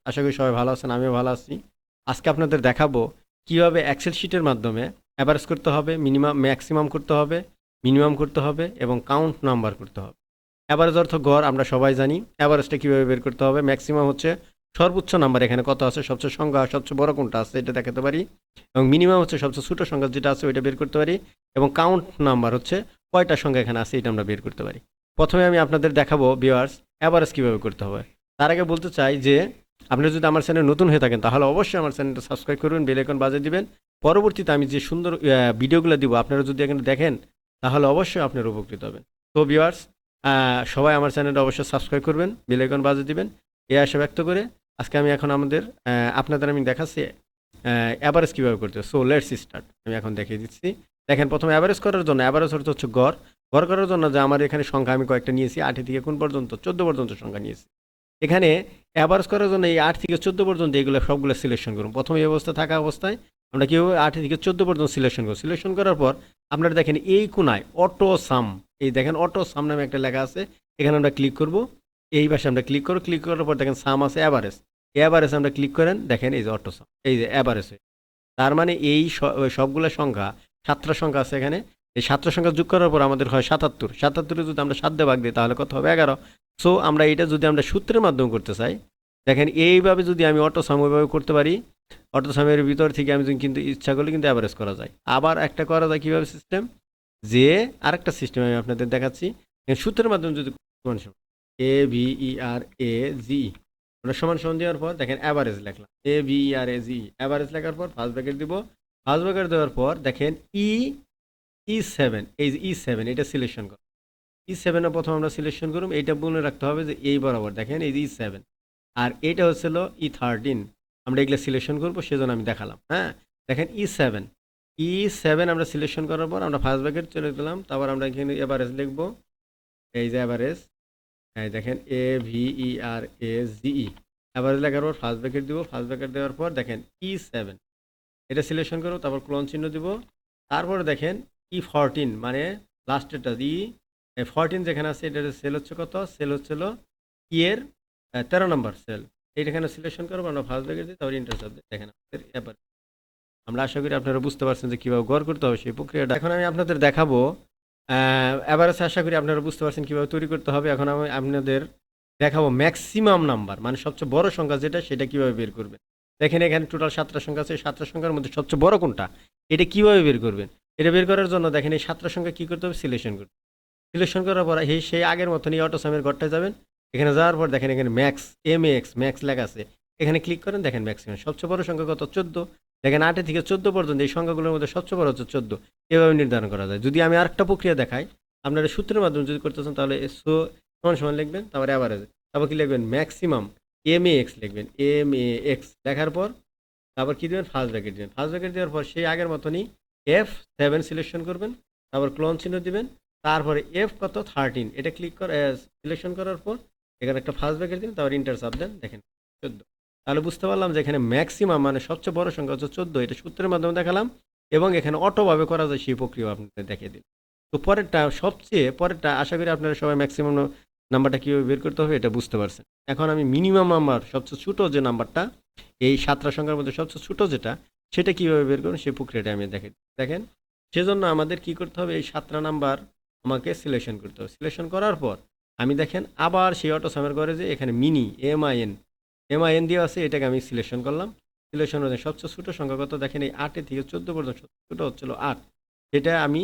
আশা করি সবাই ভালো আছেন, আমিও ভালো আছি। আজকে আপনাদের দেখাবো কিভাবে এক্সেল শিটের মাধ্যমে অ্যাভারেজ করতে হবে, ম্যাক্সিমাম করতে হবে, মিনিমাম করতে হবে এবং কাউন্ট নাম্বার করতে হবে। অ্যাভারেজ অর্থ গড়, আমরা সবাই জানি। অ্যাভারেজটা কীভাবে বের করতে হবে, ম্যাক্সিমাম হচ্ছে সর্বোচ্চ নাম্বার এখানে কত আছে, সবচেয়ে সংখ্যা সবচেয়ে বড় কোনটা আছে এটা দেখাতে পারি, এবং মিনিমাম হচ্ছে সবচেয়ে ছোটো সংখ্যা যেটা আছে ওইটা বের করতে পারি, এবং কাউন্ট নাম্বার হচ্ছে কয়টা সংখ্যা এখানে আছে এটা আমরা বের করতে পারি। প্রথমে আমি আপনাদের দেখাবো ভিউয়ার্স অ্যাভারেজ কীভাবে করতে হবে। তার আগে বলতে চাই যে আপনি যদি আমার চ্যানেল নতুন হয়ে থাকেন তাহলে অবশ্যই আমার চ্যানেলটা সাবস্ক্রাইব করবেন, বেল আইকন বাজিয়ে দিবেন। পরবর্তীতে আমি যে সুন্দর ভিডিওগুলো দিব আপনারা যদি এখানে দেখেন তাহলে অবশ্যই আপনারা উপকৃত হবেন। তো ভিউয়ার্স, সবাই আমার চ্যানেলটা অবশ্যই সাবস্ক্রাইব করবেন, বেল আইকন বাজিয়ে দিবেন। এই আশা ব্যক্ত করে আজকে আমি এখন আপনাদের আমি দেখাচ্ছি অ্যাভারেজ কীভাবে করতে হবে। So let's start. আমি এখন দেখিয়ে দিচ্ছি। দেখেন, প্রথমে অ্যাভারেজ করার জন্য, অ্যাভারেজ অর্থ হচ্ছে গড়। গড় করার জন্য যে আমার এখানে সংখ্যা আমি কয়েকটা নিয়েছি, 8 থেকে কোন পর্যন্ত 14 পর্যন্ত সংখ্যা নিয়েছি। এখানে অ্যাভারেজ করার জন্য এই 8 থেকে 14 পর্যন্ত এগুলো সবগুলো সিলেকশন করুন। প্রথমে এই অবস্থা থাকা অবস্থায় আমরা কীভাবে 8 থেকে 14 পর্যন্ত সিলেকশন করব। সিলেকশন করার পর আপনারা দেখেন এই কোনায় অটো সাম, এই দেখেন অটো সাম নামে একটা লেখা আছে, এখানে আমরা ক্লিক করব। এই পাশে আমরা ক্লিক করব, ক্লিক করার পর দেখেন সাম আছে, অ্যাভারেজ। অ্যাভারেজ আমরা ক্লিক করেন, দেখেন এই যে অটো সাম, এই যে অ্যাভারেজ। তার মানে এই সবগুলো সংখ্যা 7টা সংখ্যা আছে এখানে। এই 7টা সংখ্যা যোগ করার পর আমাদের হয় 77। 77 যদি আমরা 7 দিয়ে ভাগ দিই তাহলে কত হবে? 11। সো আমরা এটা যদি আমরা সূত্রের মাধ্যমে করতে চাই, দেখেন এইভাবে যদি আমি অটো সাম ওইভাবে করতে পারি, অটো সামের ভিতর থেকে আমি কিন্তু ইচ্ছা করলে কিন্তু অ্যাভারেজ করা যায়। আবার একটা করা যায় কীভাবে সিস্টেম, যে আরেকটা সিস্টেম আমি আপনাদের দেখাচ্ছি। সূত্রের মাধ্যমে যদি AVERAGE আমরা সমান সমান দেওয়ার পর দেখেন অ্যাভারেজ লিখলাম, AVERAGE অ্যাভারেজ লেখার পর ফার্স্ট ব্র্যাকেট দিব। ফার্স্ট ব্র্যাকেট দেওয়ার পর দেখেন E7, এই যে E7 এটা সিলেকশন করো। E7 প্রথম আমরা সিলেকশন করুন, এইটা মনে রাখতে হবে যে এই বরাবর দেখেন এই যে E7, আর এটা হচ্ছিল E13। আমরা এগুলো সিলেকশন করবো, সেজন্য আমি দেখালাম। হ্যাঁ, দেখেন E7 আমরা সিলেকশন করার পর আমরা ফার্স্ট ব্র্যাকেট চলে গেলাম। তারপর আমরা এখানে অ্যাভারেজ লিখবো, এই যে অ্যাভারেজ, এই দেখেন AVERAGE অ্যাভারেজ লেখার পর ফার্স্ট ব্র্যাকেট দিব। ফার্স্ট ব্র্যাকেট দেওয়ার পর দেখেন E7 এটা সিলেকশন করবো, তারপর ক্লোন চিহ্ন দিব। তারপরে দেখেন E14 মানে লাস্টেরটা E14 যেখানে আছে এটা সেল হচ্ছে কত, সেল হচ্ছিল এর 13 নম্বর সেল। এইখানে সিলেকশন করবো আমরা ফার্স্ট ব্র্যাকেট দিই, তারপর ইন্টার চাপ দিই। দেখেন এবার আমরা আশা করি আপনারা বুঝতে পারছেন যে কীভাবে গড় করতে হবে সেই প্রক্রিয়াটা। এখন আমি আপনাদের দেখাবো অ্যাভারেজ। আশা করি আপনারা বুঝতে পারছেন কীভাবে তৈরি করতে হবে। এখন আমি আপনাদের দেখাবো ম্যাক্সিমাম নাম্বার, মানে সবচেয়ে বড় সংখ্যা যেটা, সেটা কীভাবে বের করবেন। দেখেন এখানে টোটাল 7টা সংখ্যা আছে, 7টা সংখ্যার মধ্যে সবচেয়ে বড় কোনটা এটা কীভাবে বের করবেন। এটা বের করার জন্য দেখেন এই 7টা সংখ্যা কী করতে হবে, সিলেকশন করতে। সিলেকশন করার পর সেই আগের মতনই অটো সামের ঘরটায় যাবেন। এখানে যাওয়ার পর দেখেন এখানে ম্যাক্স লেখা আছে, এখানে ক্লিক করেন। দেখেন ম্যাক্সিমাম সবচেয়ে বড় সংখ্যা কত, 14। দেখেন 8 থেকে 14 পর্যন্ত এই সংখ্যাগুলোর মধ্যে সবচেয়ে বড় হচ্ছে 14। এভাবে নির্ধারণ করা যায়। যদি আমি আরেকটা প্রক্রিয়া দেখাই, আপনারা সূত্রের মাধ্যমে যদি করতে চান তাহলে সমান সমান লিখবেন, তারপরে অ্যাভারেজ, তারপর কি লিখবেন, ম্যাক্সিমাম MAX লিখবেন। MAX লেখার পর তারপর কী দেবেন, ফার্স্ট ব্র্যাকেট দেবেন। ফার্স্ট ব্র্যাকেট দেওয়ার পর সেই আগের মতনই F7 সিলেকশন করবেন, তারপর ক্লোন চিহ্ন দিবেন। তারপরে F13 এটা ক্লিক করে সিলেকশন করার পর এখানে একটা ফার্স্ট ব্র্যাকেট দিন, তারপর ইন্টার চাপ দেন। দেখেন 14। তাহলে বুঝতে পারলাম যে এখানে ম্যাক্সিমাম মানে সবচেয়ে বড় সংখ্যা হচ্ছে 14। এটা সূত্রের মাধ্যমে দেখালাম, এবং এখানে অটোভাবে করা যায় সেই প্রক্রিয়া আপনাদের দেখিয়ে দিন। তো পরেরটা আশা করি আপনারা সবাই ম্যাক্সিমাম নাম্বারটা কীভাবে বের করতে হবে এটা বুঝতে পারছেন। এখন আমি মিনিমাম নাম্বার, সবচেয়ে ছোটো যে নাম্বারটা, এই 7টা সংখ্যার মধ্যে সবচেয়ে ছোটো যেটা, সেটা কীভাবে বের করবেন সেই প্রক্রিয়াটা আমি দেখেন। সেজন্য আমাদের কি করতে হবে, এই 7টা নাম্বার আমাকে সিলেকশন করতে হবে। সিলেকশন করার পর আমি দেখেন আবার সেই অটো সামের ঘরে যে এখানে মিনি MIN দিয়ে আছে, এটাকে আমি সিলেকশন করলাম। সিলেকশন হচ্ছে সবচেয়ে ছোটো সংখ্যা কত, দেখেন এই 8 থেকে 14 পর্যন্ত ছোটো হচ্ছিল 8, সেটা আমি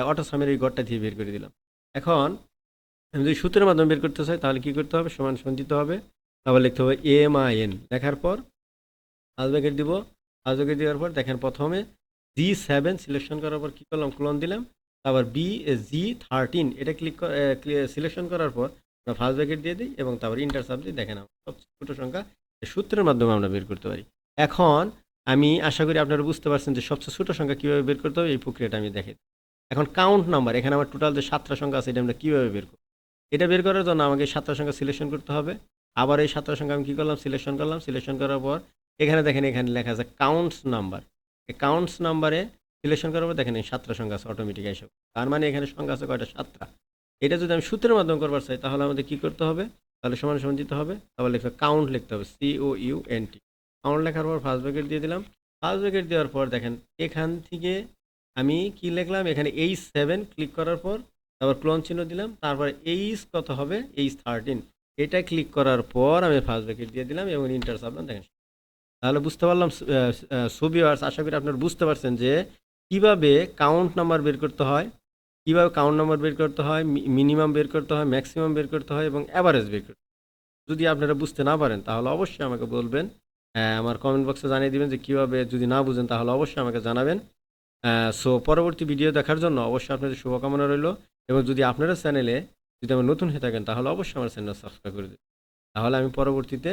অটো সামের এই ঘরটা দিয়ে বের করে দিলাম। এখন আমি যদি সূত্রের মাধ্যমে বের করতে চাই তাহলে কী করতে হবে, সমান সমান দিতে হবে, তারপর লিখতে হবে MIN লেখার পর ফার্স্ট ব্র্যাকেট দিব। ফার্স্ট ব্র্যাকেট দেওয়ার পর দেখেন প্রথমে G7 সিলেকশন করার পর কী করলাম, ক্লোন দিলাম। তারপর G13 এটা সিলেকশন করার পর আমরা ফার্স্ট ব্র্যাকেট দিয়ে দিই এবং তারপর ইন্টার চাপ দিই। দেখেন আমরা সবচেয়ে ছোটো সংখ্যা সূত্রের মাধ্যমে আমরা বের করতে পারি। এখন আমি আশা করি আপনারা বুঝতে পারছেন যে সবচেয়ে ছোটো সংখ্যা কীভাবে বের করতে হবে, এই প্রক্রিয়াটা আমি দেখাই। এখন কাউন্ট নাম্বার, এখানে আমার টোটাল যে 7টা সংখ্যা আছে এটা আমরা কীভাবে বের করব। এটা বের করার জন্য আমাকে 7টা সংখ্যা সিলেকশন করতে হবে। আবার এই 7টা সংখ্যা আমি কী করলাম, সিলেকশন করলাম। সিলেকশন করার পর এখানে দেখেন এখানে লেখা আছে কাউন্টস নাম্বার। এই কাউন্টস নাম্বারে সিলেকশন করার পর দেখেন এই 7টা সংখ্যা আছে অটোমেটিক এসব। তার মানে এখানে সংখ্যা আছে কয়টা, 7টা। এটা যদি আমি সূত্রের মাধ্যমে করবার চাই তাহলে আমাদের কী করতে হবে, তাহলে সমান সমান দিতে হবে, তারপর লিখতে কাউন্ট লিখতে হবে COUNT। কাউন্ট লেখার পর ফার্স্ট ব্র্যাকেট দিয়ে দিলাম। ফার্স্ট ব্র্যাকেট দেওয়ার পর দেখেন এখান থেকে আমি কি লিখলাম, এখানে H7 ক্লিক করার পর তারপর ক্লোন চিহ্ন দিলাম, তারপর H কত হবে H13, এটা ক্লিক করার পর আমি ফার্স্ট ব্র্যাকেট দিয়ে দিলাম এবং ইন্টার চাপলাম। দেখেন তাহলে বুঝতে পারলাম ভিউয়ার্স, আশা করি আপনারা বুঝতে পারছেন যে কিভাবে কাউন্ট নাম্বার বের করতে হয়, কিভাবে কাউন্ট নাম্বার বের করতে হয়, মিনিমাম বের করতে হয়, ম্যাক্সিমাম বের করতে হয় এবং অ্যাভারেজ বের করতে হয়। যদি আপনারা বুঝতে না পারেন তাহলে অবশ্যই আমাকে বলবেন, আমার কমেন্ট বক্সে জানিয়ে দিবেন যে কীভাবে, যদি না বুঝেন তাহলে অবশ্যই আমাকে জানাবেন। সো পরবর্তী ভিডিও দেখার জন্য অবশ্যই আপনাদের শুভকামনা রইল, এবং যদি আপনারা চ্যানেলে যদি আমার নতুন হয়ে থাকেন তাহলে অবশ্যই আমার চ্যানেল সাবস্ক্রাইব করে দেবেন। তাহলে আমি পরবর্তীতে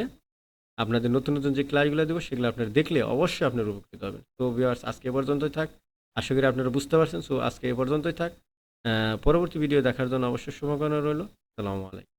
আপনাদের নতুন নতুন যে ক্লাসগুলো দেবো সেগুলো আপনারা দেখলে অবশ্যই আপনারা উপকৃত হবেন। তো ভিউয়ার্স, আজকে এ পর্যন্তই থাক। আশা করি আপনারা বুঝতে পারছেন। সো আজকে এ পর্যন্তই থাক। পরবর্তী ভিডিও দেখার জন্য অবশ্যই শুভকামনা রইল। আসসালামু আলাইকুম।